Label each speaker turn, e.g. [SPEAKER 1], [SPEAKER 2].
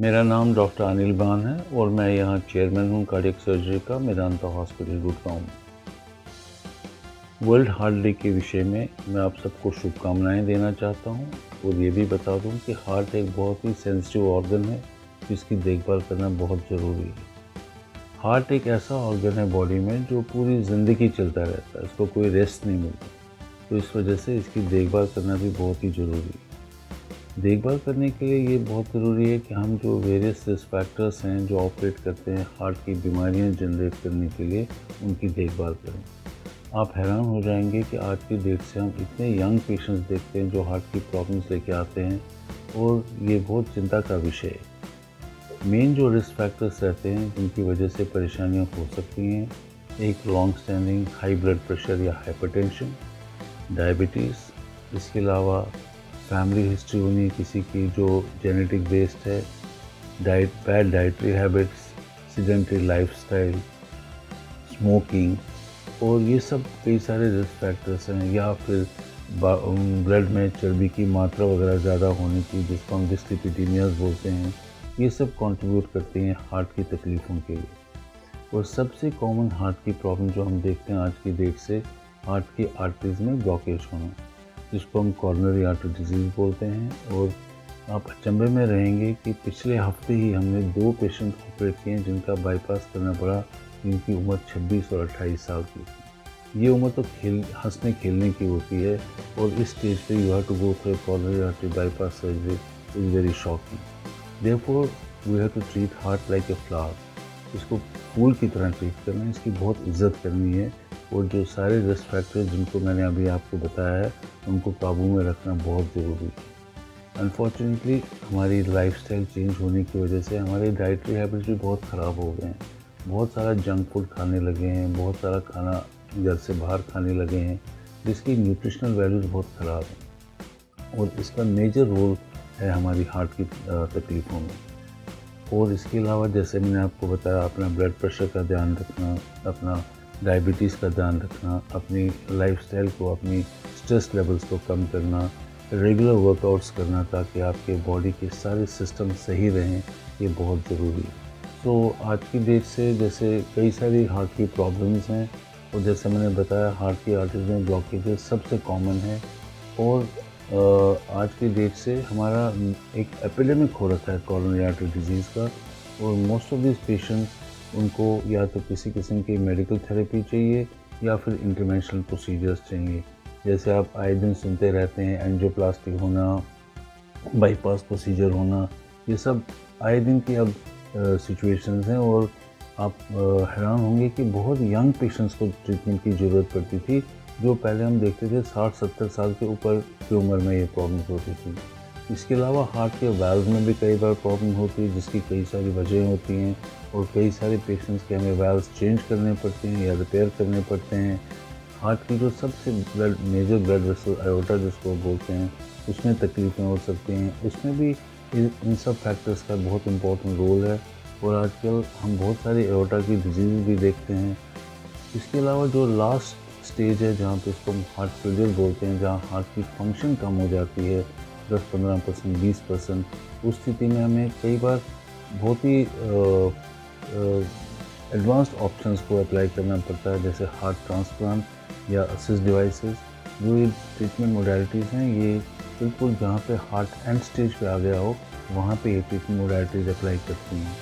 [SPEAKER 1] मेरा नाम डॉक्टर अनिल बान है और मैं यहाँ चेयरमैन हूँ कार्डियक सर्जरी का मेदांता हॉस्पिटल गुड़गांव में। वर्ल्ड हार्ट डे के विषय में मैं आप सबको शुभकामनाएं देना चाहता हूँ और ये भी बता दूँ कि हार्ट एक बहुत ही सेंसिटिव ऑर्गन है जिसकी देखभाल करना बहुत ज़रूरी है। हार्ट एक ऐसा ऑर्गन है बॉडी में जो पूरी ज़िंदगी चलता रहता है, इसको कोई रेस्ट नहीं मिलता, तो इस वजह से इसकी देखभाल करना भी बहुत ही ज़रूरी है। देखभाल करने के लिए ये बहुत ज़रूरी है कि हम जो वेरियस रिस्क फैक्टर्स हैं जो ऑपरेट करते हैं हार्ट की बीमारियां जनरेट करने के लिए, उनकी देखभाल करें। आप हैरान हो जाएंगे कि आज की डेट से हम इतने यंग पेशेंट्स देखते हैं जो हार्ट की प्रॉब्लम्स लेके आते हैं और ये बहुत चिंता का विषय है। मेन जो रिस्क फैक्टर्स रहते हैं जिनकी वजह से परेशानियाँ हो सकती हैं, एक long standing high blood pressure या हाइपरटेंशन, डायबिटीज़, इसके अलावा फैमिली हिस्ट्री होनी किसी की जो जेनेटिक बेस्ड है, bad dietary habits, sedentary lifestyle, smoking, और ये सब कई सारे रिस्क फैक्टर्स हैं। या फिर ब्लड में चर्बी की मात्रा वगैरह ज़्यादा होने की, जिसको हम डिस्लिपिडीमियाज बोलते हैं, ये सब कंट्रीब्यूट करते हैं हार्ट की तकलीफ़ों के लिए। और सबसे कॉमन हार्ट की प्रॉब्लम जो हम देखते हैं आज की डेट से, हार्ट की आर्टरीज में ब्लॉकेज होना, जिसको हम कॉर्नरी आर्टरी डिजीज़ बोलते हैं। और आप अचंभे में रहेंगे कि पिछले हफ्ते ही हमने 2 पेशेंट ऑपरेट किए हैं जिनका बाईपास करना पड़ा, जिनकी उम्र 26 और 28 साल की थी। ये उम्र तो हंसने खेलने की होती है और इस स्टेज पे you have to go through coronary artery bypass surgery is very shocking. Therefore we have to treat heart like a flower, इसको फूल की तरह ट्रीट करना है, इसकी बहुत इज्जत करनी है। और जो सारे रिस्क फैक्टर्स जिनको मैंने अभी आपको बताया है, उनको काबू में रखना बहुत ज़रूरी है। अनफॉर्चुनेटली हमारी लाइफस्टाइल चेंज होने की वजह से हमारे डाइटरी हैबिट्स भी बहुत ख़राब हो गए हैं। बहुत सारा जंक फूड खाने लगे हैं, बहुत सारा खाना घर से बाहर खाने लगे हैं, जिसकी न्यूट्रिशनल वैल्यूज़ बहुत ख़राब हैं और इसका मेजर रोल है हमारी हार्ट की तकलीफ़ों में। और इसके अलावा जैसे मैंने आपको बताया, अपना ब्लड प्रेशर का ध्यान रखना, अपना डायबिटीज़ का ध्यान रखना, अपनी लाइफस्टाइल को, अपनी स्ट्रेस लेवल्स को कम करना, रेगुलर वर्कआउट्स करना ताकि आपके बॉडी के सारे सिस्टम सही रहें, ये बहुत ज़रूरी है। तो आज की डेट से जैसे कई सारी हार्ट की प्रॉब्लम्स हैं और जैसे मैंने बताया हार्ट की आर्टरीज में ब्लॉकेजेस सबसे कॉमन है। और आज की डेट से हमारा एक एपिडेमिक हो रखा है कॉरोनरी आर्टरी डिजीज़ का, और मोस्ट ऑफ दिस पेशेंट्स, उनको या तो किसी किस्म की मेडिकल थेरेपी चाहिए या फिर इंटरवेंशनल प्रोसीजर्स चाहिए। जैसे आप आए दिन सुनते रहते हैं एंजियोप्लास्टी होना, बाईपास प्रोसीजर होना, ये सब आए दिन की अब सिचुएशंस हैं। और आप हैरान होंगे कि बहुत यंग पेशेंट्स को ट्रीटमेंट की ज़रूरत पड़ती थी, जो पहले हम देखते थे 60-70 साल के ऊपर की उम्र में ये प्रॉब्लम्स होती थी। इसके अलावा हार्ट के वाल्व में भी कई बार प्रॉब्लम होती है, जिसकी कई सारी वजह होती हैं और कई सारे पेशेंट्स के हमें वाल्व्स चेंज करने पड़ते हैं या रिपेयर करने पड़ते हैं। हार्ट की जो सबसे मेजर ब्लड वेसल आयोटा जिसको बोलते हैं, उसमें तकलीफ़ें हो सकती हैं, उसमें भी इन सब फैक्टर्स का बहुत इम्पोर्टेंट रोल है। और आजकल हम बहुत सारी आयोटा की डिजीज़ भी देखते हैं। इसके अलावा जो लास्ट स्टेज है जहाँ पे इसको हम हार्ट फेलियर बोलते हैं, जहाँ हार्ट की फंक्शन कम हो जाती है 10-15%, 20%, उस स्थिति में हमें कई बार बहुत ही एडवांस्ड ऑप्शंस को अप्लाई करना पड़ता है, जैसे हार्ट ट्रांसप्लांट या असिस्ट डिवाइसेस। जो ये ट्रीटमेंट मोडालिटीज़ हैं, ये बिल्कुल जहाँ पे हार्ट एंड स्टेज पे आ गया हो, वहाँ पे ये ट्रीटमेंट मोडालिटीज़ अप्लाई करती हैं।